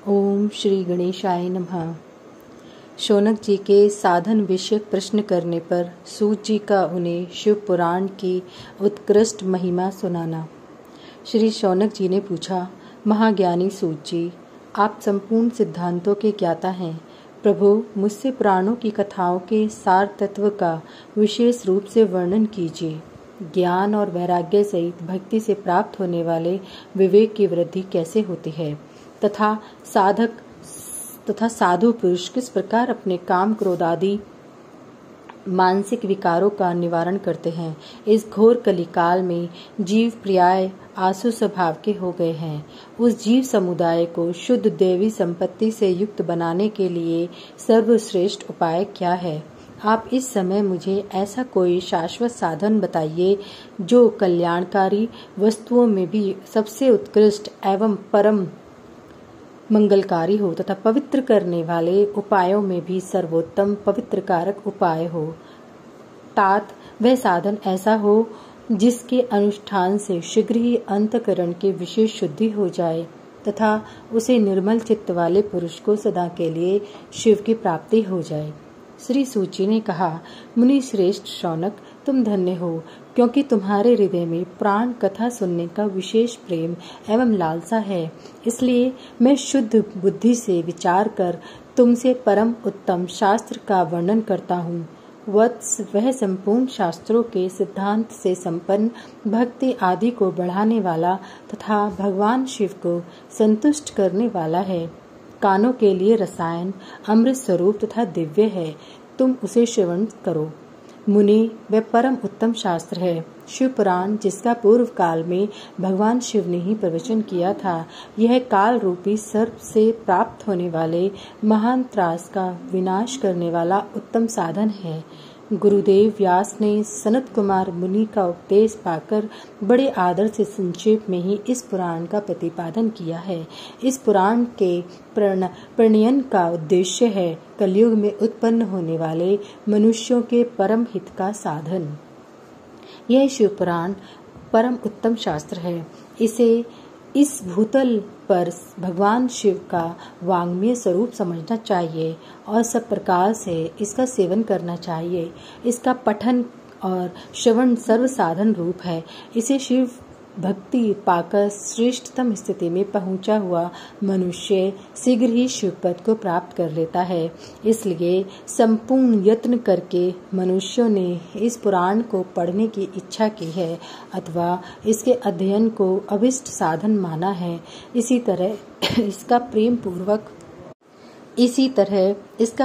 ओम श्री गणेशाय नमः। शौनक जी के साधन विषयक प्रश्न करने पर सूत जी का उन्हें शिव पुराण की उत्कृष्ट महिमा सुनाना। श्री शौनक जी ने पूछा, महाज्ञानी सूत जी, आप संपूर्ण सिद्धांतों के ज्ञाता हैं। प्रभु, मुझसे पुराणों की कथाओं के सार तत्व का विशेष रूप से वर्णन कीजिए। ज्ञान और वैराग्य सहित भक्ति से प्राप्त होने वाले विवेक की वृद्धि कैसे होती है तथा साधु पुरुष किस प्रकार अपने काम क्रोध आदि मानसिक विकारों का निवारण करते हैं। इस घोर कलिकाल में जीव पर्याय आसु स्वभाव के हो गए हैं। उस जीव समुदाय को शुद्ध देवी संपत्ति से युक्त बनाने के लिए सर्वश्रेष्ठ उपाय क्या है? आप इस समय मुझे ऐसा कोई शाश्वत साधन बताइए जो कल्याणकारी वस्तुओं में भी सबसे उत्कृष्ट एवं परम मंगलकारी हो तथा पवित्र करने वाले उपायों में भी सर्वोत्तम पवित्रकारक उपाय हो। तात वह साधन ऐसा हो जिसके अनुष्ठान से शीघ्र ही अंतःकरण की विशेष शुद्धि हो जाए तथा उसे निर्मल चित्त वाले पुरुष को सदा के लिए शिव की प्राप्ति हो जाए। श्री सूची ने कहा, मुनि श्रेष्ठ शौनक, तुम धन्य हो, क्योंकि तुम्हारे हृदय में प्राण कथा सुनने का विशेष प्रेम एवं लालसा है। इसलिए मैं शुद्ध बुद्धि से विचार कर तुमसे परम उत्तम शास्त्र का वर्णन करता हूँ। वत्स वह संपूर्ण शास्त्रों के सिद्धांत से संपन्न भक्ति आदि को बढ़ाने वाला तथा भगवान शिव को संतुष्ट करने वाला है। कानों के लिए रसायन अमृत स्वरूप तथा दिव्य है, तुम उसे श्रवण करो। मुनि, वह परम उत्तम शास्त्र है शिव पुराण, जिसका पूर्व काल में भगवान शिव ने ही प्रवचन किया था। यह काल रूपी सर्प से प्राप्त होने वाले महान त्रास का विनाश करने वाला उत्तम साधन है। गुरुदेव व्यास ने सनत कुमार मुनि का उपदेश पाकर बड़े आदर से संक्षेप में ही इस पुराण का प्रतिपादन किया है। इस पुराण के प्रणयन का उद्देश्य है कलयुग में उत्पन्न होने वाले मनुष्यों के परम हित का साधन। यह शिव पुराण परम उत्तम शास्त्र है। इसे इस भूतल पर भगवान शिव का वाङ्मय स्वरूप समझना चाहिए और सब प्रकार से इसका सेवन करना चाहिए। इसका पठन और श्रवण सर्व साधन रूप है। इसे शिव भक्ति पाकर श्रेष्ठतम स्थिति में पहुंचा हुआ मनुष्य शीघ्र ही शिवपद को प्राप्त कर लेता है। इसलिए संपूर्ण यत्न करके मनुष्यों ने इस पुराण को पढ़ने की इच्छा की है अथवा इसके अध्ययन को अभिष्ट साधन माना है। इसी तरह इसका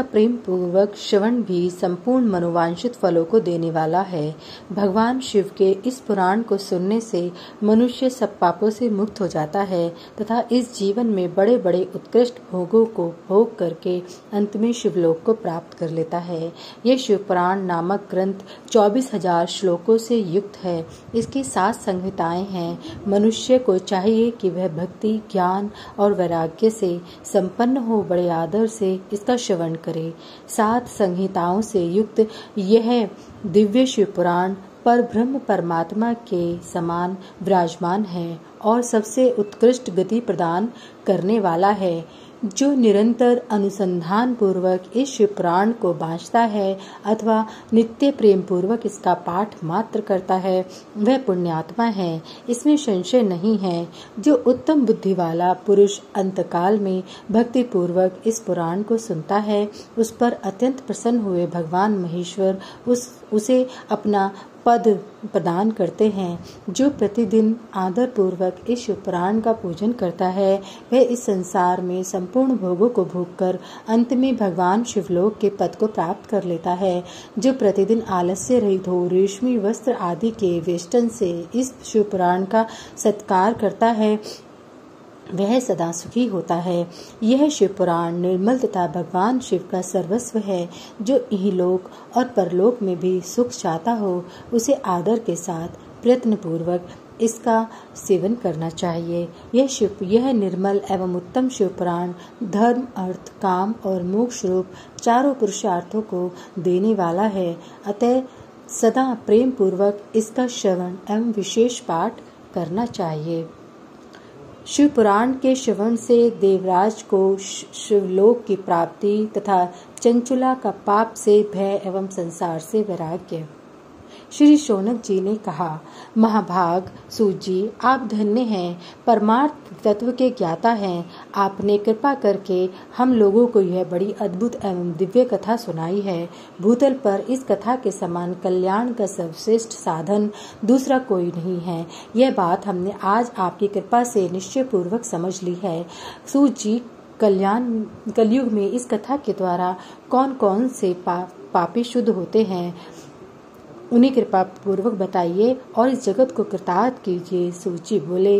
प्रेम पूर्वक श्रवण भी संपूर्ण मनोवांछित फलों को देने वाला है। भगवान शिव के इस पुराण को सुनने से मनुष्य सब पापों से मुक्त हो जाता है तथा इस जीवन में बड़े बड़े उत्कृष्ट भोगों को भोग करके अंत में शिवलोक को प्राप्त कर लेता है। यह शिव पुराण नामक ग्रंथ 24,000 श्लोकों से युक्त है। इसकी 7 संहिताएं हैं। मनुष्य को चाहिए कि वह भक्ति, ज्ञान और वैराग्य से संपन्न हो बड़े आदर से इसका श्रवण करे। 7 संहिताओं से युक्त यह दिव्य शिव पुराण पर ब्रह्म परमात्मा के समान विराजमान है और सबसे उत्कृष्ट गति प्रदान करने वाला है। जो निरंतर अनुसंधान पूर्वक इस शिव पुराण को बाँचता है अथवा नित्य प्रेम पूर्वक इसका पाठ मात्र करता है, वह पुण्यात्मा है, इसमें संशय नहीं है। जो उत्तम बुद्धि वाला पुरुष अंतकाल में भक्ति पूर्वक इस पुराण को सुनता है, उस पर अत्यंत प्रसन्न हुए भगवान महेश्वर उसे अपना पद प्रदान करते हैं। जो प्रतिदिन आदर पूर्वक इस शिव पुराण का पूजन करता है, वह इस संसार में संपूर्ण भोगों को भोगकर अंत में भगवान शिवलोक के पद को प्राप्त कर लेता है। जो प्रतिदिन आलस्य रहित हो रेशमी वस्त्र आदि के वेष्टन से इस शिव पुराण का सत्कार करता है, वह सदा सुखी होता है। यह शिव पुराण निर्मल तथा भगवान शिव का सर्वस्व है। जो इहलोक और परलोक में भी सुख चाहता हो, उसे आदर के साथ प्रयत्न पूर्वक इसका सेवन करना चाहिए। यह निर्मल एवं उत्तम शिव पुराण धर्म, अर्थ, काम और मोक्ष रूप चारों पुरुषार्थों को देने वाला है। अतः सदा प्रेम पूर्वक इसका श्रवण एवं विशेष पाठ करना चाहिए। शिव पुराण के श्रवण से देवराज को शिवलोक की प्राप्ति तथा चंचुला का पाप से भय एवं संसार से वैराग्य। श्री शौनक जी ने कहा, महाभाग सूत जी, आप धन्य हैं, परमार्थ तत्व के ज्ञाता हैं। आपने कृपा करके हम लोगों को यह बड़ी अद्भुत एवं दिव्य कथा सुनाई है। भूतल पर इस कथा के समान कल्याण का सर्वश्रेष्ठ साधन दूसरा कोई नहीं है। यह बात हमने आज आपकी कृपा से निश्चय पूर्वक समझ ली है। सूत जी, कलयुग में इस कथा के द्वारा कौन कौन से पापी शुद्ध होते हैं, उन्हें कृपा पूर्वक बताइए और इस जगत को कृतार्थ कीजिए। सूची बोले,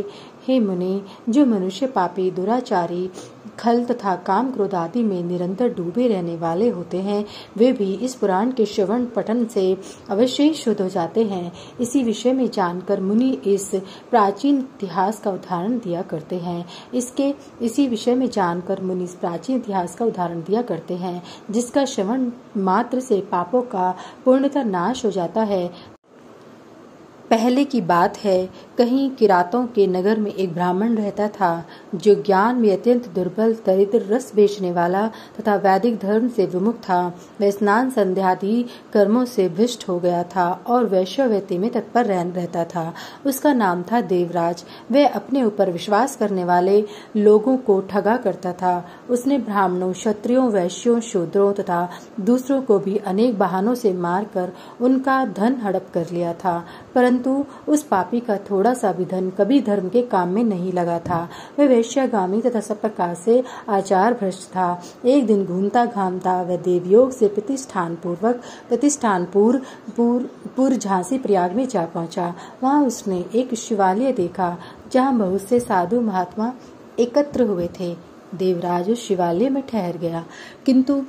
हे मुनि, जो मनुष्य पापी, दुराचारी, खल तथा काम क्रोध आदि में निरंतर डूबे रहने वाले होते हैं, वे भी इस पुराण के श्रवण पठन से अवश्य ही शुद्ध हो जाते हैं। इसी विषय में जानकर मुनि इस प्राचीन इतिहास का उदाहरण दिया करते हैं। इसी विषय में जानकर मुनि इस प्राचीन इतिहास का उदाहरण दिया करते हैं, जिसका श्रवण मात्र से पापों का पूर्णतः नाश हो जाता है। पहले की बात है, कहीं किरातों के नगर में एक ब्राह्मण रहता था, जो ज्ञान में अत्यंत दुर्बल, दरिद्र, रस बेचने वाला तथा वैदिक धर्म से विमुख था। वह स्नान संध्यादि कर्मों से भ्रष्ट हो गया था और वैश्यवृत्ति में तत्पर रहता था। उसका नाम था देवराज। वह अपने ऊपर विश्वास करने वाले लोगों को ठगा करता था। उसने ब्राह्मणों, क्षत्रियों, वैश्यों, शूद्रों तथा दूसरों को भी अनेक बहानों से मारकर उनका धन हड़प कर लिया था, परंतु उस पापी का थोड़ा सा भी धन कभी धर्म के काम में नहीं लगा था। वह वेश्यागामी तथा सब प्रकार से आचार भ्रष्ट था। एक दिन घूमता घामता वह देवयोग से प्रतिष्ठानपुर झांसी प्रयाग में जा पहुंचा। वहां उसने एक शिवालय देखा, जहां बहुत से साधु महात्मा एकत्र हुए थे। देवराज उस शिवालय में ठहर गया, किंतु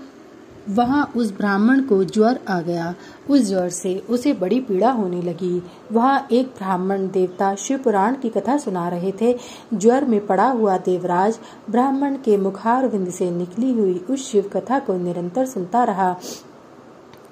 वहां उस ब्राह्मण को ज्वर आ गया। उस ज्वर से उसे बड़ी पीड़ा होने लगी। वहां एक ब्राह्मण देवता शिव पुराण की कथा सुना रहे थे। ज्वर में पड़ा हुआ देवराज ब्राह्मण के मुखारविंद से निकली हुई उस शिव कथा को निरंतर सुनता रहा।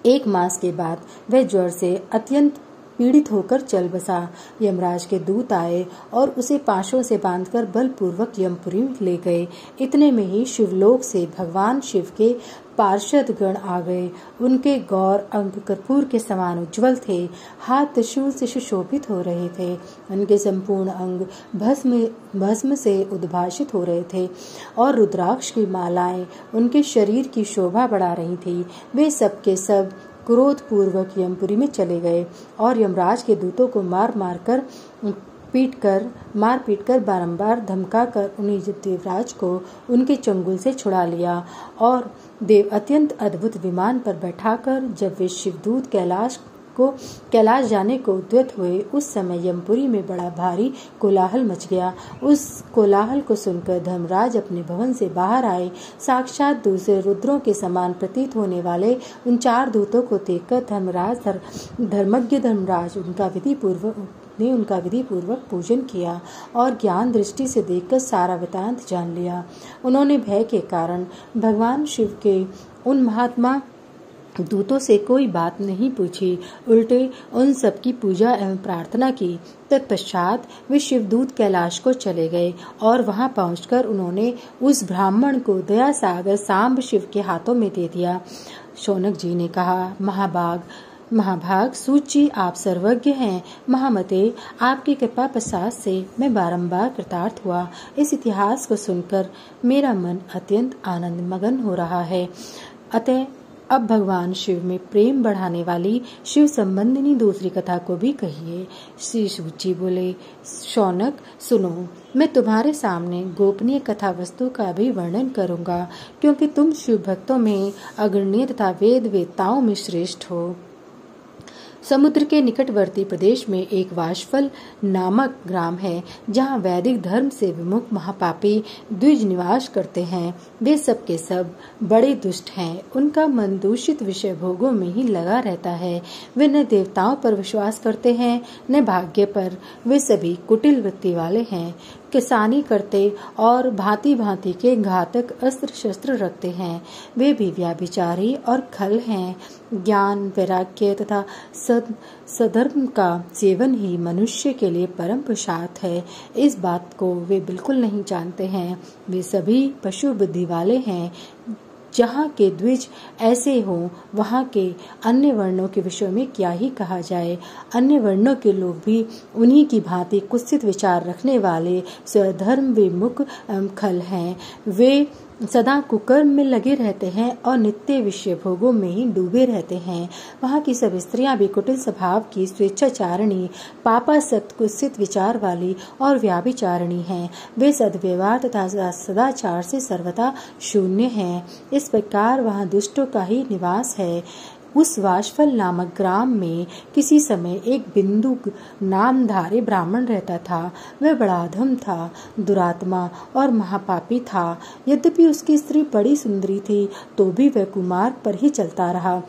1 मास के बाद वह ज्वर से अत्यंत पीड़ित होकर चल बसा। यमराज के दूत आए और उसे पाशों से बांधकर बलपूर्वक यमपुरी ले गए। इतने में ही शिवलोक से भगवान शिव के पार्षद गण आ गए। उनके गौर अंग कर्पूर के समान उज्ज्वल थे, हाथ त्रिशूल से सुशोभित हो रहे थे। उनके संपूर्ण अंग भस्म से उद्भासित हो रहे थे और रुद्राक्ष की मालाएं उनके शरीर की शोभा बढ़ा रही थी। वे सब के सब क्रोध पूर्वक यमपुरी में चले गए और यमराज के दूतों को मार पीट कर बारंबार धमका कर उन्हें देवराज को उनके चंगुल से छुड़ा लिया और देव अत्यंत अद्भुत विमान पर बैठाकर जब वे शिवदूत कैलाश जाने को उद्यत हुए, उस समय यमपुरी में बड़ा भारी कोलाहल मच गया। उस कोलाहल को सुनकर धर्मराज अपने भवन से बाहर आए। साक्षात दूसरे रुद्रों के समान प्रतीत होने वाले उन 4 दूतों को देखकर धर्मज्ञ धर्मराज उनका विधि पूर्वक पूजन किया और ज्ञान दृष्टि से देखकर सारा वृतांत जान लिया। उन्होंने भय के कारण भगवान शिव के उन महात्मा दूतों से कोई बात नहीं पूछी, उल्टे उन सब की पूजा एवं प्रार्थना की। तत्पश्चात वे शिवदूत कैलाश को चले गए और वहां पहुंचकर उन्होंने उस ब्राह्मण को दया सागर सांब शिव के हाथों में दे दिया। शौनक जी ने कहा, महाभाग सूत जी, आप सर्वज्ञ हैं। महामते, आपकी कृपा प्रसाद से मैं बारंबार कृतार्थ हुआ। इस इतिहास को सुनकर मेरा मन अत्यंत आनंद मगन हो रहा है। अतः अब भगवान शिव में प्रेम बढ़ाने वाली शिव संबंधिनी दूसरी कथा को भी कहिए। श्री सूत जी बोले, शौनक सुनो, मैं तुम्हारे सामने गोपनीय कथा वस्तु का भी वर्णन करूंगा, क्योंकि तुम शिव भक्तों में अग्रणीय तथा वेद वेत्ताओं में श्रेष्ठ हो। समुद्र के निकटवर्ती प्रदेश में एक वाशफल नामक ग्राम है, जहाँ वैदिक धर्म से विमुख महापापी द्विज निवास करते हैं। वे सब के सब बड़े दुष्ट हैं। उनका मन दूषित विषय भोगों में ही लगा रहता है। वे न देवताओं पर विश्वास करते हैं, न भाग्य पर। वे सभी कुटिल वृत्ति वाले हैं। किसानी करते और भांति भांति के घातक अस्त्र शस्त्र रखते हैं। वे भी व्याभिचारी और खल हैं। ज्ञान, वैराग्य तथा सधर्म का सेवन ही मनुष्य के लिए परम पुरुषार्थ है। इस बात को वे बिल्कुल नहीं जानते हैं। वे सभी पशु बुद्धि वाले हैं। जहाँ के द्विज ऐसे हों, वहाँ के अन्य वर्णों के विषय में क्या ही कहा जाए। अन्य वर्णों के लोग भी उन्हीं की भांति कुत्सित विचार रखने वाले स्वधर्म विमुख खल हैं। वे सदा कुकर्म में लगे रहते हैं और नित्य विषय भोगों में ही डूबे रहते हैं। वहाँ की सब स्त्रियां भी कुटिल स्वभाव की, स्वेच्छाचारिणी, पापासक्त, कुत्सित विचार वाली और व्याभिचारिणी हैं। वे सद्व्यवहार तथा सदाचार से सर्वथा शून्य हैं। इस प्रकार वहाँ दुष्टों का ही निवास है। उस वाशफल नामक ग्राम में किसी समय एक बिंदुक नामधारी ब्राह्मण रहता था। वह बड़ा अधम था, दुरात्मा और महापापी था। यद्यपि उसकी स्त्री बड़ी सुंदरी थी, तो भी वह कुमार्ग पर ही चलता रहा।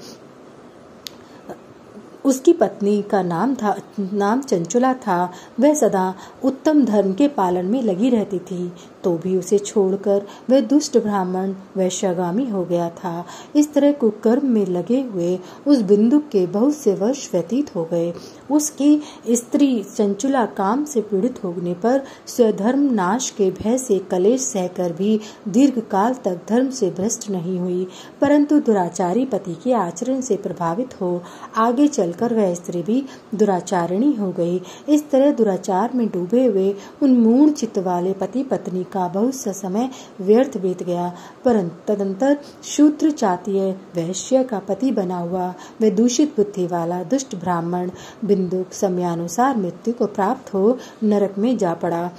उसकी पत्नी का नाम चंचुला था। वह सदा उत्तम धर्म के पालन में लगी रहती थी, तो भी उसे छोड़कर वह दुष्ट ब्राह्मण वैश्यागामी हो गया था। इस तरह कुकर्म में लगे हुए उस बिंदुक के बहुत से वर्ष व्यतीत हो गए। उसकी स्त्री चंचुला काम से पीड़ित होने पर स्वधर्म नाश के भय से कलेश सहकर भी दीर्घ काल तक धर्म से भ्रष्ट नहीं हुई, परंतु दुराचारी पति के आचरण से प्रभावित हो आगे चलकर वह स्त्री भी दुराचारिणी हो गई। इस तरह दुराचार में डूबे हुए उन मूढ़ चित्त वाले पति पत्नी का बहुत सा समय व्यर्थ बीत गया। परंतु तदंतर शूद्र जातीय वैश्य का पति बना हुआ वह दूषित बुद्धि वाला दुष्ट ब्राह्मण बिंदुक समयानुसार मृत्यु को प्राप्त हो नरक में जा पड़ा।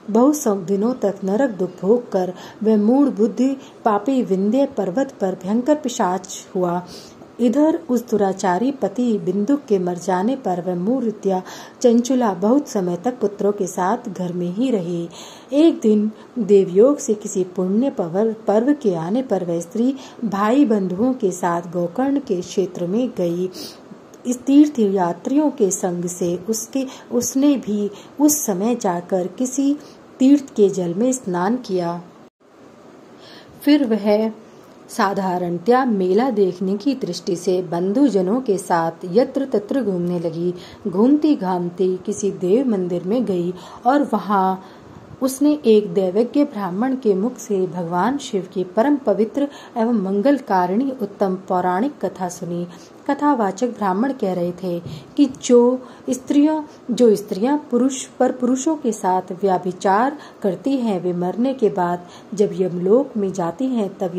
बहुत सौ दिनों तक नरक दुख भोग कर वह मूढ़ बुद्धि पापी विंध्य पर्वत पर भयंकर पिशाच हुआ। इधर उस दुराचारी पति बिंदुक के मर जाने पर वह मूर्तिया चंचुला बहुत समय तक पुत्रों के साथ घर में ही रही। एक दिन देवयोग से किसी पुण्य पर्व के आने पर वह स्त्री भाई बंधुओं के साथ गोकर्ण के क्षेत्र में गई। इस तीर्थ यात्रियों के संग से उसने भी उस समय जाकर किसी तीर्थ के जल में स्नान किया। फिर वह साधारणतया मेला देखने की दृष्टि से बंधुजनों के साथ यत्र तत्र घूमने लगी। घूमती घामती किसी देव मंदिर में गई और वहां उसने एक दैवज्ञ ब्राह्मण के मुख से भगवान शिव की परम पवित्र एवं मंगलकारिणी उत्तम पौराणिक कथा सुनी। कथावाचक ब्राह्मण कह रहे थे कि जो स्त्रियां पुरुषों के साथ व्याभिचार करती हैं, वे मरने के बाद जब यमलोक में जाती हैं, तब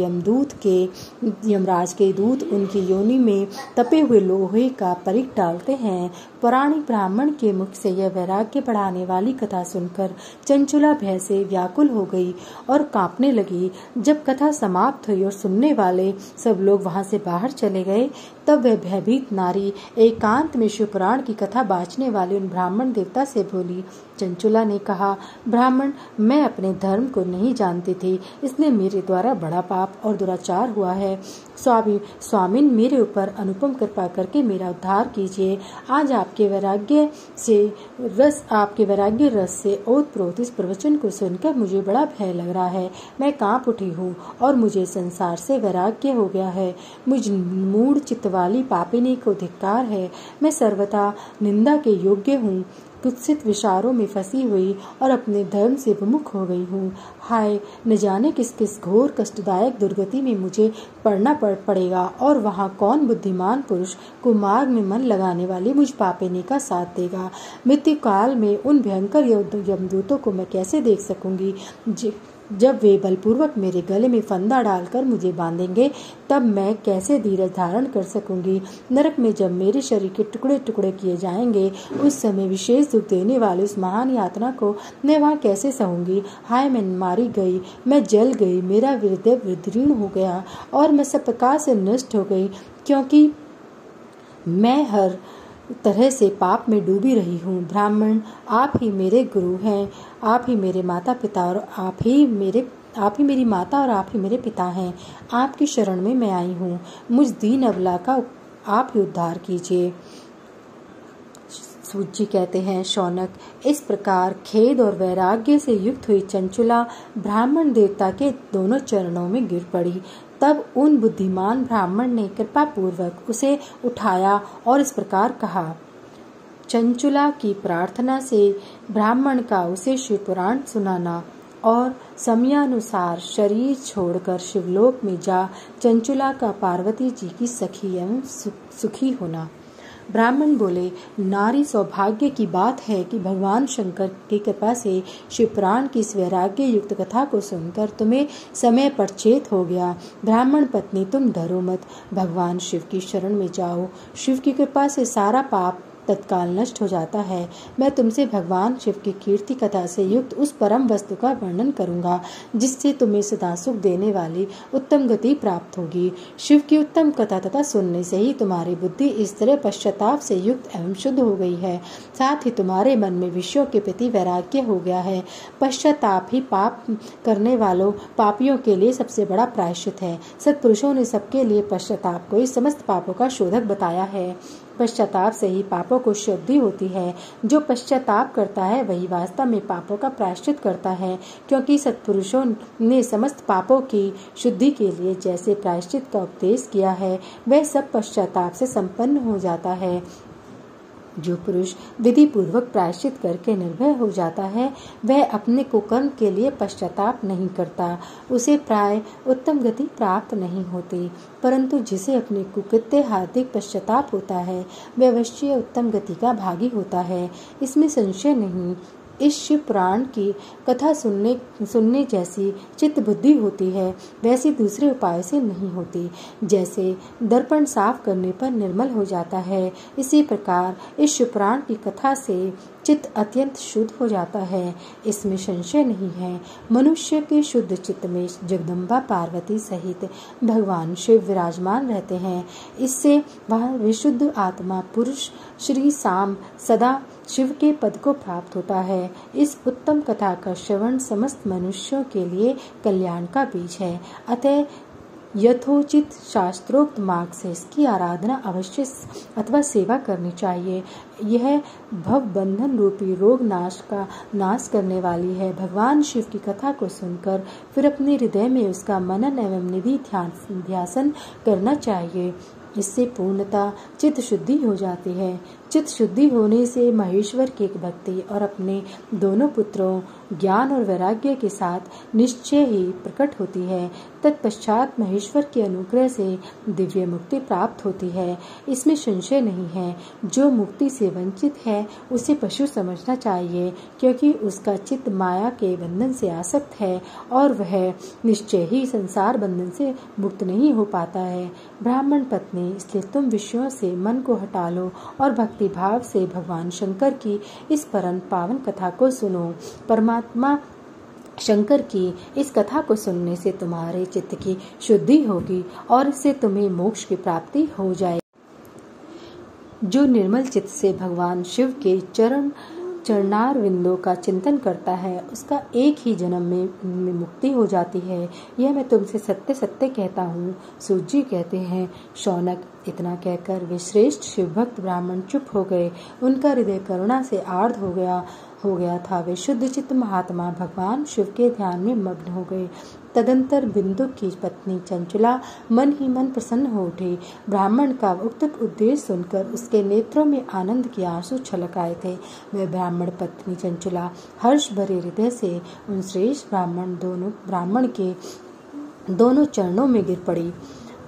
यमराज के दूत उनकी योनि में तपे हुए लोहे का परिक डालते हैं। पौराणिक ब्राह्मण के मुख से यह वैराग्य बढ़ाने वाली कथा सुनकर चंचुला भय से व्याकुल हो गई और कांपने लगी। जब कथा समाप्त हुई और सुनने वाले सब लोग वहां से बाहर चले गए, तब वह भयभीत नारी एकांत में शिवपुराण की कथा बाँचने वाले उन ब्राह्मण देवता से बोली। चंचुला ने कहा, ब्राह्मण, मैं अपने धर्म को नहीं जानती थी, इसलिए मेरे द्वारा बड़ा पाप और दुराचार हुआ है। स्वामिन मेरे ऊपर अनुपम कृपा करके मेरा उद्धार कीजिए। आज आपके वैराग्य रस से ओतप्रोत इस प्रवचन को सुनकर मुझे बड़ा भय लग रहा है। मैं कांप उठी हूँ और मुझे संसार से वैराग्य हो गया है। मुझ मूढ़ चित्त वाली पापिनी को धिक्कार है। मैं सर्वथा निंदा के योग्य हूँ, कुत्सित विचारों में फंसी हुई और अपने धर्म से विमुख हो गई हूँ। हाय, न जाने किस किस घोर कष्टदायक दुर्गति में मुझे पड़ना पड़ेगा और वहाँ कौन बुद्धिमान पुरुष कुमार्ग में मन लगाने वाली मुझ पापिनी का साथ देगा। मृत्यु काल में उन भयंकर यमदूतों को मैं कैसे देख सकूंगी? जब वे बलपूर्वक मेरे गले में फंदा डालकर मुझे बांधेंगे, तब मैं कैसे धीरज धारण कर सकूंगी? नरक में जब मेरे शरीर के टुकड़े टुकड़े किए जाएंगे, उस समय विशेष दुख देने वाली उस महान यातना को मैं वहाँ कैसे सहूंगी? हाय, मैं मारी गई, मैं जल गई, मेरा हृदय विदीर्ण हो गया और मैं सब प्रकार से नष्ट हो गई, क्योंकि मैं हर तरह से पाप में डूबी रही हूँ। ब्राह्मण, आप ही मेरे गुरु हैं, आप ही मेरे माता पिता और आप ही मेरी माता और आप ही मेरे पिता हैं। आपकी शरण में मैं आई हूँ। मुझ दीन अबला का आप ही उद्धार कीजिए। सूत जी कहते हैं, शौनक, इस प्रकार खेद और वैराग्य से युक्त हुई चंचुला ब्राह्मण देवता के दोनों चरणों में गिर पड़ी। तब उन बुद्धिमान ब्राह्मण ने कृपा पूर्वक उसे उठाया और इस प्रकार कहा। चंचुला की प्रार्थना से ब्राह्मण का उसे शिवपुराण सुनाना और समयानुसार शरीर छोड़कर शिवलोक में जा चंचुला का पार्वती जी की सखी एवं सुखी होना। ब्राह्मण बोले, नारी सौभाग्य की बात है कि भगवान शंकर की कृपा से शिवपुराण की इस वैराग्य युक्त कथा को सुनकर तुम्हें समय पर चेत हो गया। ब्राह्मण पत्नी, तुम डरो मत, भगवान शिव की शरण में जाओ। शिव की कृपा से सारा पाप तत्काल नष्ट हो जाता है। मैं तुमसे भगवान शिव की कीर्ति कथा से युक्त उस परम वस्तु का वर्णन करूंगा जिससे तुम्हें सदा सुख देने वाली उत्तम गति प्राप्त होगी। शिव की उत्तम कथा तथा सुनने से ही तुम्हारी बुद्धि इस तरह पश्चाताप से युक्त एवं शुद्ध हो गई है, साथ ही तुम्हारे मन में विषयों के प्रति वैराग्य हो गया है। पश्चाताप ही पाप करने वालों पापियों के लिए सबसे बड़ा प्रायश्चित है। सत्पुरुषों ने सबके लिए पश्चाताप को ही समस्त पापों का शोधक बताया है। पश्चाताप से ही पापों को शुद्धि होती है। जो पश्चाताप करता है वही वास्तव में पापों का प्रायश्चित करता है, क्योंकि सत्पुरुषों ने समस्त पापों की शुद्धि के लिए जैसे प्रायश्चित का उपदेश किया है वह सब पश्चाताप से संपन्न हो जाता है। जो पुरुष विधि पूर्वक प्रायश्चित करके निर्भय हो जाता है वह अपने कुकर्म के लिए पश्चाताप नहीं करता। उसे प्राय उत्तम गति प्राप्त नहीं होती, परंतु जिसे अपने कुकृत्य हार्दिक पश्चाताप होता है वह अवश्य उत्तम गति का भागी होता है, इसमें संशय नहीं। इस शिव पुराण की कथा सुनने जैसी चित्त बुद्धि होती है वैसी दूसरे उपाय से नहीं होती। जैसे दर्पण साफ करने पर निर्मल हो जाता है, इसी प्रकार इस शिव पुराण की कथा से चित्त अत्यंत शुद्ध हो जाता है, इसमें संशय नहीं है। मनुष्य के शुद्ध चित्त में जगदम्बा पार्वती सहित भगवान शिव विराजमान रहते हैं। इससे वह विशुद्ध आत्मा पुरुष श्री शाम सदा शिव के पद को प्राप्त होता है। इस उत्तम कथा का श्रवण समस्त मनुष्यों के लिए कल्याण का बीज है। अतः यथोचित शास्त्रोक्त मार्ग से इसकी आराधना अवश्य अथवा सेवा करनी चाहिए। यह भव बंधन रूपी रोग नाश करने वाली है। भगवान शिव की कथा को सुनकर फिर अपने हृदय में उसका मनन एवं निधि ध्यासन करना चाहिए। इससे पूर्णता चित्त शुद्धि हो जाती है। चित्त शुद्धि होने से महेश्वर की भक्ति और अपने दोनों पुत्रों ज्ञान और वैराग्य के साथ निश्चय ही प्रकट होती है। तत्पश्चात महेश्वर के अनुग्रह से दिव्य मुक्ति प्राप्त होती है, इसमें संशय नहीं है। जो मुक्ति से वंचित है उसे पशु समझना चाहिए, क्योंकि उसका चित्त माया के बंधन से आसक्त है और वह निश्चय ही संसार बंधन से मुक्त नहीं हो पाता है। ब्राह्मण पत्नी, इसलिए तुम विषयों से मन को हटा लो और भक्ति भाव से भगवान शंकर की इस परम पावन कथा को सुनो। परमात्मा शंकर की इस कथा को सुनने से तुम्हारे चित्त की शुद्धि होगी और इससे तुम्हें मोक्ष की प्राप्ति हो जाएगी। जो निर्मल चित्त से भगवान शिव के चरणार विंदों का चिंतन करता है उसका एक ही जन्म में मुक्ति हो जाती है। यह मैं तुमसे सत्य सत्य कहता हूँ। सूत जी कहते हैं, शौनक, इतना कहकर वे श्रेष्ठ शिवभक्त ब्राह्मण चुप हो गए। उनका हृदय करुणा से आर्द्र हो गया था। वे शुद्ध चित्त महात्मा भगवान शिव के ध्यान में मग्न हो गए। तदंतर बिंदु की पत्नी चंचुला मन ही मन प्रसन्न हो उठी। ब्राह्मण का उक्त उद्देश्य सुनकर उसके नेत्रों में आनंद के आंसू छलक आए थे। वह ब्राह्मण पत्नी चंचुला हर्ष भरे हृदय से उन श्रेष्ठ ब्राह्मण के दोनों चरणों में गिर पड़ी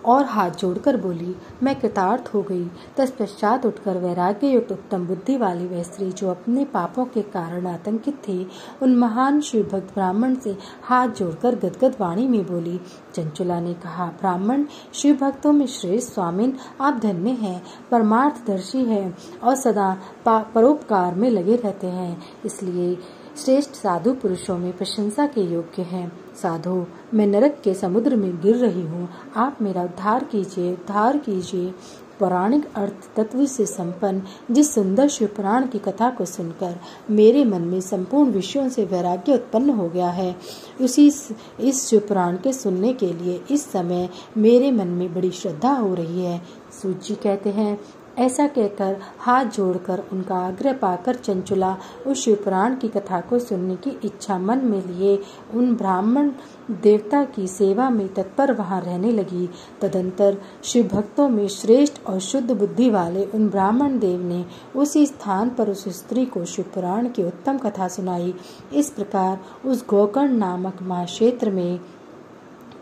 और हाथ जोड़कर बोली, मैं कृतार्थ हो गई। तत्पश्चात उठकर वैराग्य युक्त उत्तम बुद्धि वाली वह स्त्री जो अपने पापों के कारण आतंकित थी उन महान शिव भक्त ब्राह्मण से हाथ जोड़कर गदगद वाणी में बोली। चंचुला ने कहा, ब्राह्मण शिव भक्तों में श्रेष्ठ स्वामिन, आप धन्य हैं, परमार्थदर्शी हैं और सदा परोपकार में लगे रहते हैं, इसलिए श्रेष्ठ साधु पुरुषों में प्रशंसा के योग्य हैं। साधु, मैं नरक के समुद्र में गिर रही हूँ, आप मेरा उद्धार कीजिए। पौराणिक अर्थ तत्व से संपन्न जिस सुंदर शिव पुराण की कथा को सुनकर मेरे मन में संपूर्ण विषयों से वैराग्य उत्पन्न हो गया है, इस शिव पुराण के सुनने के लिए इस समय मेरे मन में बड़ी श्रद्धा हो रही है। सूत जी कहते हैं, ऐसा कहकर हाथ जोड़कर उनका आग्रह पाकर चंचुला उस शिवपुराण की कथा को सुनने की इच्छा मन में लिए उन ब्राह्मण देवता की सेवा में तत्पर वहां रहने लगी। तदंतर शिव भक्तों में श्रेष्ठ और शुद्ध बुद्धि वाले उन ब्राह्मण देव ने उसी स्थान पर उस स्त्री को शिवपुराण की उत्तम कथा सुनाई। इस प्रकार उस गोकर्ण नामक महाक्षेत्र में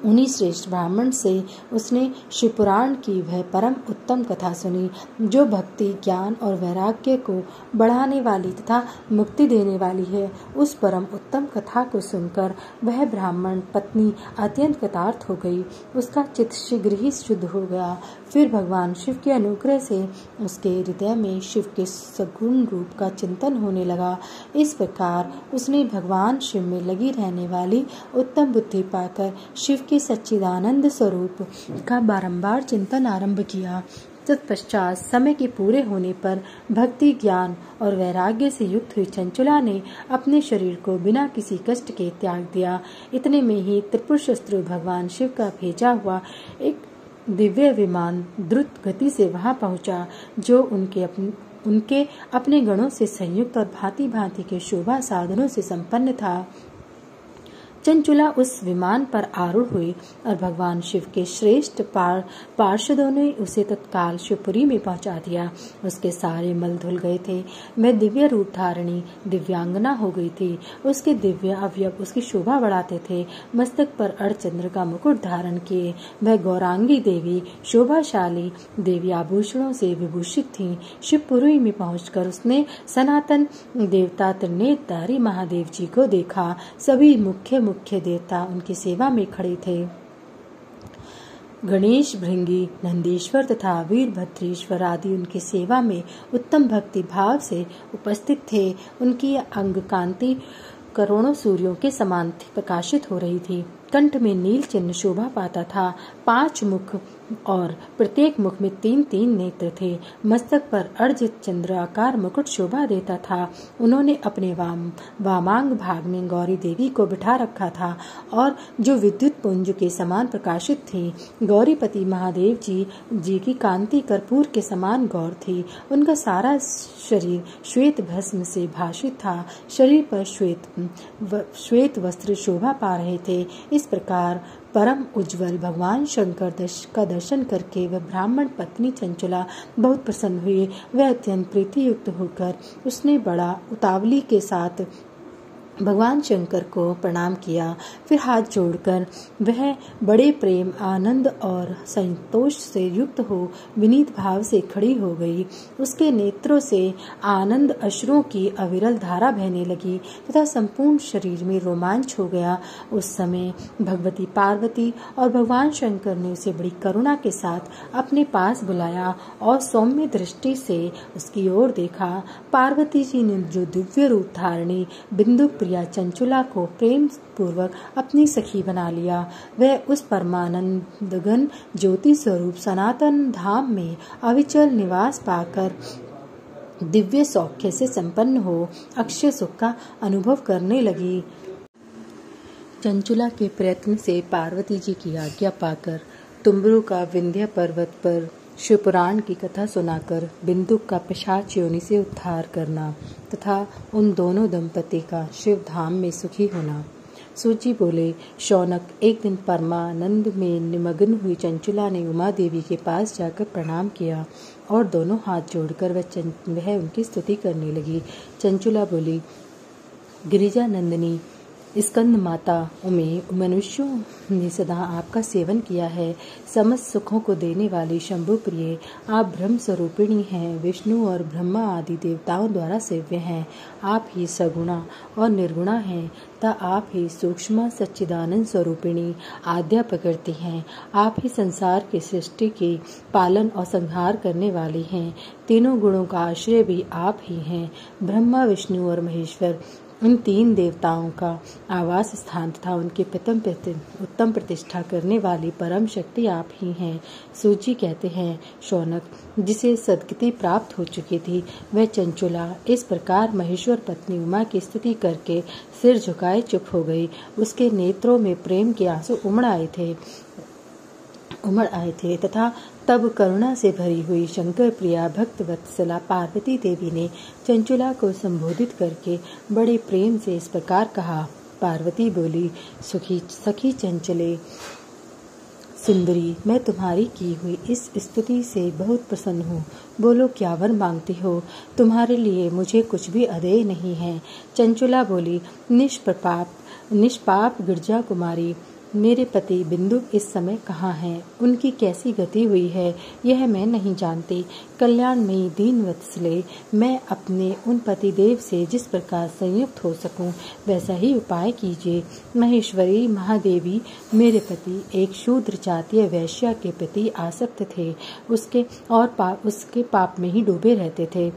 उन्हीं श्रेष्ठ ब्राह्मण से उसने शिवपुराण की वह परम उत्तम कथा सुनी, जो भक्ति, ज्ञान और वैराग्य को बढ़ाने वाली तथा मुक्ति देने वाली है। उस परम उत्तम कथा को सुनकर वह ब्राह्मण पत्नी अत्यंत कृतार्थ हो गई। उसका चित्त शीघ्र ही शुद्ध हो गया। फिर भगवान शिव के अनुग्रह से उसके हृदय में शिव के सगुण रूप का चिंतन होने लगा। इस प्रकार उसने भगवान शिव में लगी रहने वाली उत्तम बुद्धि पाकर शिव के सच्चिदानंद स्वरूप का बारंबार चिंतन आरंभ किया। तत्पश्चात समय के पूरे होने पर भक्ति, ज्ञान और वैराग्य से युक्त हुई चंचुला ने अपने शरीर को बिना किसी कष्ट के त्याग दिया। इतने में ही त्रिपुर शत्रु भगवान शिव का भेजा हुआ एक दिव्य विमान द्रुत गति से वहां पहुंचा, जो उनके अपने गणों से संयुक्त और भांति भांति के शोभा साधनों से संपन्न था। चंचुला उस विमान पर आरूढ़ हुई और भगवान शिव के श्रेष्ठ पार्षदों ने उसे तत्काल शिवपुरी में पहुंचा दिया। उसके सारे मल धुल गए थे। वह दिव्य रूप धारिणी दिव्यांगना हो गई थी। उसके दिव्य अवयव उसकी शोभा बढ़ाते थे। मस्तक पर अर्धचंद्र का मुकुट धारण किए वह गौरांगी देवी शोभाशाली देवी आभूषणों से विभूषित थी। शिवपुरी में पहुंचकर उसने सनातन देवता त्रिनेत्रधारी महादेव जी को देखा। सभी मुख्य देवता उनकी सेवा में खड़े थे। गणेश, भृंगी, नंदीश्वर तथा वीरभद्रेश्वर आदि उनकी सेवा में उत्तम भक्ति भाव से उपस्थित थे। उनकी अंग कांति करोड़ों सूर्यों के समान प्रकाशित हो रही थी। कंठ में नील चिन्ह शोभा पाता था। 5 मुख और प्रत्येक मुख में 3-3 नेत्र थे। मस्तक पर अर्जित चंद्र आकार मुकुट शोभा देता था। उन्होंने अपने वामांग भाग में गौरी देवी को बिठा रखा था और जो विद्युत पुंज के समान प्रकाशित थी। गौरीपति महादेव जी की कांति कर्पूर के समान गौर थी। उनका सारा शरीर श्वेत भस्म से भाषित था। शरीर पर श्वेत वस्त्र शोभा पा रहे थे। इस प्रकार परम उज्जवल भगवान शंकर का दर्शन करके वह ब्राह्मण पत्नी चंचुला बहुत प्रसन्न हुई। वह अत्यंत प्रीतियुक्त होकर उसने बड़ा उतावली के साथ भगवान शंकर को प्रणाम किया। फिर हाथ जोड़कर वह बड़े प्रेम, आनंद और संतोष से युक्त हो विनीत भाव से खड़ी हो गई। उसके नेत्रों से आनंद अश्रुओं की अविरल धारा बहने लगी तथा संपूर्ण शरीर में रोमांच हो गया। उस समय भगवती पार्वती और भगवान शंकर ने उसे बड़ी करुणा के साथ अपने पास बुलाया और सौम्य दृष्टि से उसकी ओर देखा। पार्वती जी ने जो दिव्य रूप धारणी बिंदु प्रिया चंचुला को प्रेम पूर्वक अपनी सखी बना लिया। वह उस परमानंदघन ज्योति स्वरूप सनातन धाम में अविचल निवास पाकर दिव्य सौख्य से संपन्न हो अक्षय सुख का अनुभव करने लगी। चंचुला के प्रयत्न से पार्वती जी की आज्ञा पाकर तुम्बरू का विंध्य पर्वत पर शिवपुराण की कथा सुनाकर बिंदुक का पिशाच योनि से उद्धार करना तथा उन दोनों दंपति का शिव धाम में सुखी होना। सूची बोले, शौनक, एक दिन परमानंद में निमग्न हुई चंचुला ने उमा देवी के पास जाकर प्रणाम किया और दोनों हाथ जोड़कर वह उनकी स्तुति करने लगी। चंचुला बोली, गिरिजा नंदिनी स्कंद माता उमे, मनुष्यों ने सदा आपका सेवन किया है। समस्त सुखों को देने वाली शंभु प्रिय, आप ब्रह्म स्वरूपिणी हैं। विष्णु और ब्रह्मा आदि देवताओं द्वारा सेव्य हैं। आप ही सगुणा और निर्गुणा हैं तथा आप ही सूक्ष्म सच्चिदानंद स्वरूपिणी आद्या प्रकृति हैं। आप ही संसार की सृष्टि के पालन और संहार करने वाली हैं। तीनों गुणों का आश्रय भी आप ही हैं। ब्रह्मा, विष्णु और महेश्वर उन 3 देवताओं का आवास स्थान तथा उनके उत्तम प्रतिष्ठा करने वाली परम शक्ति आप ही हैं। सूची कहते हैं, शौनक, जिसे सद्गति प्राप्त हो चुकी थी वह चंचुला इस प्रकार महेश्वर पत्नी उमा की स्तुति करके सिर झुकाए चुप हो गई। उसके नेत्रों में प्रेम के आंसू उमड़ आए थे। उमड़ आए थे तथा तब करुणा से भरी हुई शंकर प्रिया भक्त वत्सला पार्वती देवी ने चंचुला को संबोधित करके बड़े प्रेम से इस प्रकार कहा। पार्वती बोली, सखी चंचले सुंदरी, मैं तुम्हारी की हुई इस स्तुति से बहुत प्रसन्न हूँ। बोलो, क्या वर मांगती हो? तुम्हारे लिए मुझे कुछ भी अदेय नहीं है। चंचुला बोली, निष्पाप गिरजा कुमारी, मेरे पति बिंदु इस समय कहाँ हैं? उनकी कैसी गति हुई है यह मैं नहीं जानती। कल्याणमयी दीन वत्सले, मैं अपने उन पति देव से जिस प्रकार संयुक्त हो सकूं वैसा ही उपाय कीजिए। महेश्वरी महादेवी, मेरे पति एक शूद्र जातीय वैश्या के प्रति आसक्त थे। उसके पाप में ही डूबे रहते थे।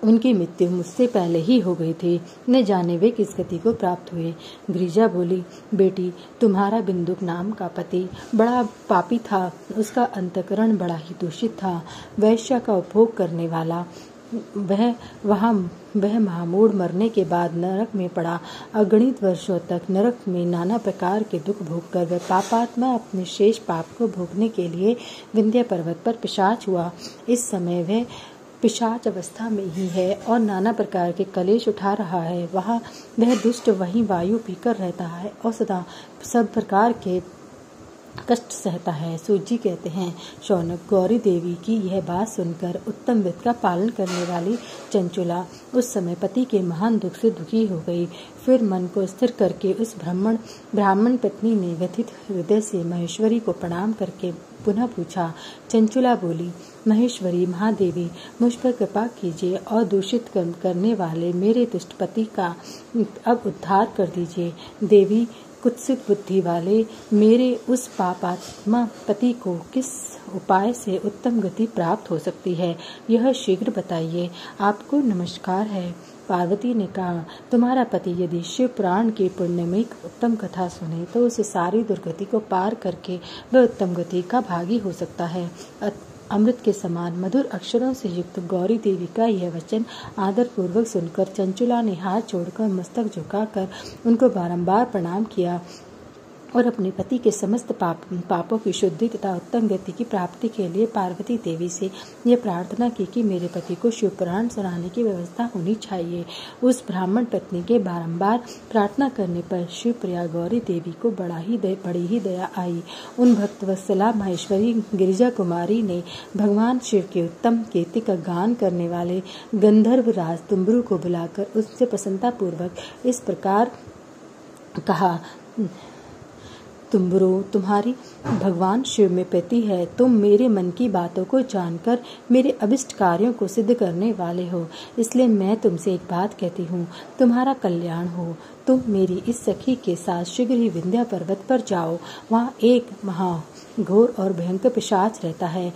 उनकी मृत्यु मुझसे पहले ही हो गई थी। न जाने वे किस गति को प्राप्त हुए। गिरिजा बोली, बेटी, तुम्हारा बिंदुक नाम का पति बड़ा पापी था। उसका अंतःकरण बड़ा ही दूषित था। वैश्या का उपभोग करने वाला वह महामूढ़ मरने के बाद नरक में पड़ा। अगणित वर्षों तक नरक में नाना प्रकार के दुख भोगकर वह पापात्मा अपने शेष पाप को भोगने के लिए विंध्य पर्वत पर पिशाच हुआ। इस समय वह पिशाच अवस्था में ही है और नाना प्रकार के कलेश उठा रहा है। वह दुष्ट वहीं वायु पीकर रहता है और सदा सब प्रकार के कष्ट सहता है। सूत जी कहते हैं, शौनक, गौरी देवी की यह बात सुनकर उत्तम व्रत का पालन करने वाली चंचुला उस समय पति के महान दुख से दुखी हो गई। फिर मन को स्थिर करके उस ब्राह्मण पत्नी ने व्यथित हृदय से महेश्वरी को प्रणाम करके पुनः पूछा। चंचुला बोली, महेश्वरी महादेवी, मुझ पर कृपा कीजिए और दूषित करने वाले मेरे दुष्ट पति का अब उद्धार कर दीजिए। देवी, कुत्सित बुद्धि वाले मेरे उस पापात्मा पति को किस उपाय से उत्तम गति प्राप्त हो सकती है, यह शीघ्र बताइए। आपको नमस्कार है। पार्वती ने कहा, तुम्हारा पति यदि शिव पुराण की पुण्यमयी उत्तम कथा सुने तो उसे सारी दुर्गति को पार करके वह उत्तम गति का भागी हो सकता है। अमृत के समान मधुर अक्षरों से युक्त गौरी देवी का यह वचन आदर पूर्वक सुनकर चंचुला ने हाथ जोड़कर मस्तक झुकाकर उनको बारंबार प्रणाम किया और अपने पति के समस्त पापों की शुद्धि तथा उत्तम गति की प्राप्ति के लिए पार्वती देवी से यह प्रार्थना की कि मेरे पति को शिव पुराण सुनाने की व्यवस्था होनी चाहिए। उस ब्राह्मण पत्नी के बारंबार प्रार्थना करने पर शिव प्रिया गौरी देवी को बड़ी ही दया आई। उन भक्तवत्सला महेश्वरी गिरिजा कुमारी ने भगवान शिव के उत्तम कीर्ति का गान करने वाले गंधर्व राज तुम्बरु को बुलाकर उससे प्रसन्नता पूर्वक इस प्रकार कहा, तुम्बरो, तुम्हारी भगवान शिव में प्रीति है। तुम मेरे मन की बातों को जानकर मेरे अभिष्ट कार्यों को सिद्ध करने वाले हो, इसलिए मैं तुमसे एक बात कहती हूँ, तुम्हारा कल्याण हो। तुम मेरी इस सखी के साथ शीघ्र ही विंध्या पर्वत पर जाओ। वहाँ एक महाघोर और भयंकर पिशाच रहता है।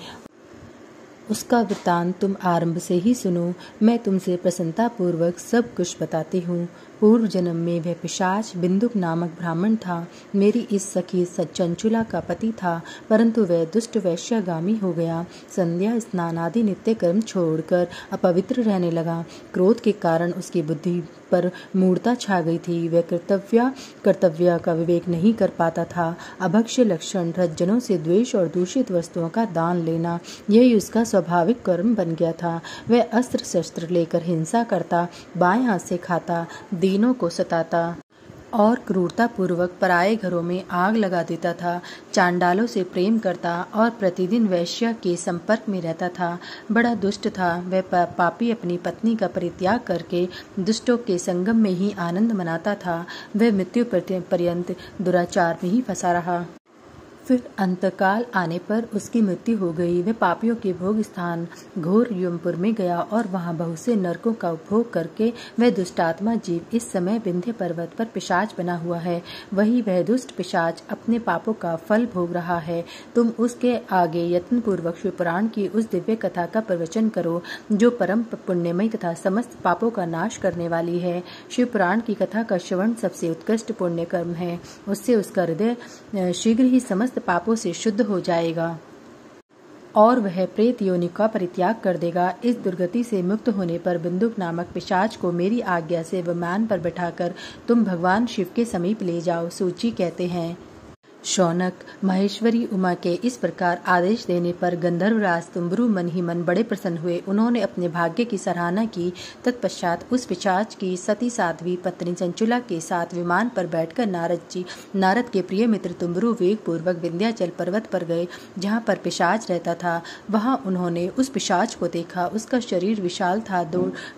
उसका वृत्तांत तुम आरंभ से ही सुनो। मैं तुमसे प्रसन्नता पूर्वक सब कुछ बताती हूँ। पूर्व जन्म में वह पिशाच बिंदुक नामक ब्राह्मण था। मेरी इस सखी चंचुला का पति था, परंतु वह दुष्ट वैश्यागामी हो गया। संध्या स्नान आदि नित्य कर्म छोड़कर अपवित्र रहने लगा। क्रोध के कारण उसकी बुद्धि पर मूढ़ता छा गई थी। वह कर्तव्य का विवेक नहीं कर पाता था। अभक्ष्य लक्षण, रज्जनों से द्वेष और दूषित वस्तुओं का दान लेना, यही उसका स्वाभाविक कर्म बन गया था। वह अस्त्र शस्त्र लेकर हिंसा करता, बाएं हाथ से खाता, दीनों को सताता और क्रूरता पूर्वक पराये घरों में आग लगा देता था। चांडालों से प्रेम करता और प्रतिदिन वैश्या के संपर्क में रहता था। बड़ा दुष्ट था। वह पापी अपनी पत्नी का परित्याग करके दुष्टों के संगम में ही आनंद मनाता था। वह मृत्यु पर्यंत दुराचार में ही फंसा रहा। फिर अंतकाल आने पर उसकी मृत्यु हो गई। वह पापियों के भोग स्थान घोर यमपुर में गया और वहां बहुत से नरकों का उपभोग करके वह दुष्टात्मा जीव इस समय विंध्य पर्वत पर पिशाच बना हुआ है। वही वह दुष्ट पिशाच अपने पापों का फल भोग रहा है। तुम उसके आगे यत्न पूर्वक शिव पुराण की उस दिव्य कथा का प्रवचन करो जो परम पुण्यमयी तथा समस्त पापों का नाश करने वाली है। शिव पुराण की कथा का श्रवण सबसे उत्कृष्ट पुण्य कर्म है। उससे उसका हृदय शीघ्र ही समस्त पापों से शुद्ध हो जाएगा और वह प्रेत योनि का परित्याग कर देगा। इस दुर्गति से मुक्त होने पर बिंदुक नामक पिशाच को मेरी आज्ञा से विमान पर बैठाकर तुम भगवान शिव के समीप ले जाओ। सूची कहते हैं, शौनक महेश्वरी उमा के इस प्रकार आदेश देने पर गंधर्वराज तुम्बरु मन ही मन बड़े प्रसन्न हुए। उन्होंने अपने भाग्य की सराहना की। तत्पश्चात उस पिशाच की सती साध्वी पत्नी चंचुला के साथ विमान पर बैठकर नारद के प्रिय मित्र तुम्बरु वेग पूर्वक विंध्याचल पर्वत पर गए, जहाँ पर पिशाच रहता था। वहाँ उन्होंने उस पिशाच को देखा। उसका शरीर विशाल था,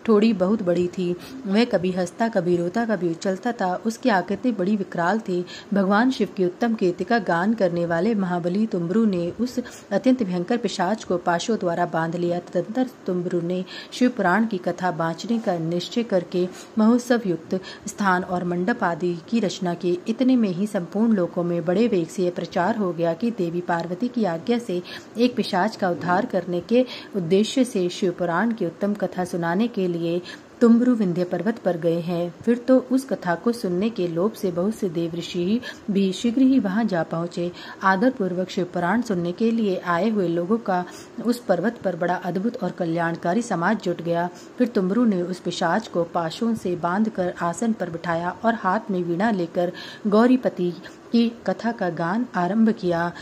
ठोड़ी बहुत बड़ी थी। वह कभी हंसता, कभी रोता, कभी उछलता था। उसकी आकृति बड़ी विकराल थी। भगवान शिव की उत्तम का गान करने वाले महाबली तुम्बरु ने उस अत्यंत भयंकर पिशाच को पाशों द्वारा बांध लिया। तदंतर तुम्बरु ने शिव पुराण की कथा बाँचने का निश्चय करके महोत्सव युक्त स्थान और मंडप आदि की रचना की। इतने में ही संपूर्ण लोकों में बड़े वेग से प्रचार हो गया कि देवी पार्वती की आज्ञा से एक पिशाच का उद्धार करने के उद्देश्य से शिव पुराण की उत्तम कथा सुनाने के लिए तुम्बरु विंध्य पर्वत पर गए हैं। फिर तो उस कथा को सुनने के लोभ से बहुत से देव ऋषि भी शीघ्र ही वहां जा पहुंचे। आदर पूर्वक शिव पुराण सुनने के लिए आए हुए लोगों का उस पर्वत पर बड़ा अद्भुत और कल्याणकारी समाज जुट गया। फिर तुम्बरु ने उस पिशाच को पाशों से बांधकर आसन पर बिठाया और हाथ में वीणा लेकर गौरीपति की कथा का गान आरंभ किया।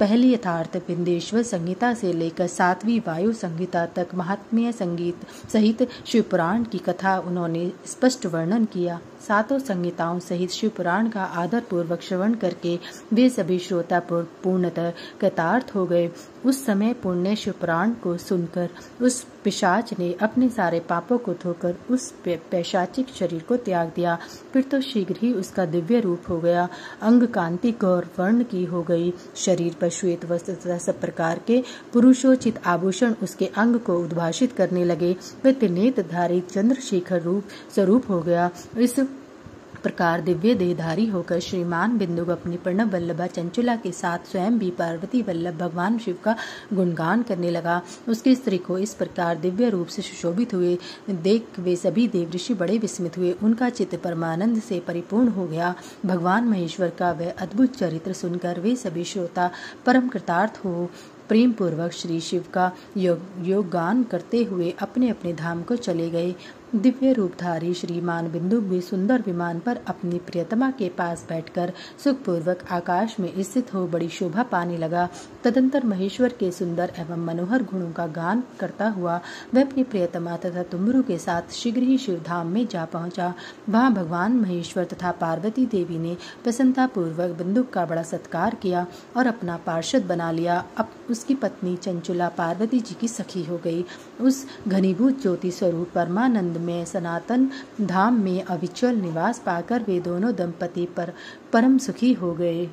पहली यथार्थ विंध्येश्वर संहिता से लेकर 7वीं वायु संहिता तक महात्म्य संगीत सहित शिवपुराण की कथा उन्होंने स्पष्ट वर्णन किया। सातों संहिताओं सहित शिवपुराण का आदर पूर्वक श्रवण करके वे सभी श्रोता पूर्णतः कृतार्थ हो गए। उस समय पुण्य शिवपुराण को सुनकर उस पिशाच ने अपने सारे पापों को धोकर उस पैशाचिक शरीर को त्याग दिया। फिर तो शीघ्र ही उसका दिव्य रूप हो गया। अंग कांति गौर वर्ण की हो गई। शरीर पर श्वेत वस्त्र तथा सब प्रकार के पुरुषोचित आभूषण उसके अंग को उद्भाषित करने लगे। वह त्रिनेत्रधारी चंद्रशेखर स्वरूप हो गया। इस प्रकार दिव्य देहधारी होकर श्रीमान बिंदु अपनी प्रणव वल्लभा चंचुला के साथ स्वयं भी पार्वती वल्लभ भगवान शिव का गुणगान करने लगा। उसकी स्त्री को इस प्रकार दिव्य रूप से सुशोभित हुए देख वे सभी देव ऋषि बड़े विस्मित हुए। उनका चित्त परमानंद से परिपूर्ण हो गया। भगवान महेश्वर का वह अद्भुत चरित्र सुनकर वे सभी श्रोता परम कृतार्थ हो प्रेम पूर्वक श्री शिव का योग गान करते हुए अपने अपने धाम को चले गए। दिव्य रूपधारी श्रीमान बिंदु भी सुंदर विमान पर अपनी प्रियतमा के पास बैठकर सुखपूर्वक आकाश में स्थित हो बड़ी शोभा पाने लगा। तदंतर महेश्वर के सुंदर एवं मनोहर गुणों का गान करता हुआ वह अपनी प्रियतमा तथा तुम्बरु के साथ शीघ्र ही शिवधाम में जा पहुंचा। वहां भगवान महेश्वर तथा पार्वती देवी ने प्रसन्नता पूर्वक बिंदु का बड़ा सत्कार किया और अपना पार्षद बना लिया। अब उसकी पत्नी चंचुला पार्वती जी की सखी हो गई। उस घनीभूत ज्योति स्वरूप परमानंद में सनातन धाम में अविचल निवास पाकर वे दोनों दंपति पर परम सुखी हो गए।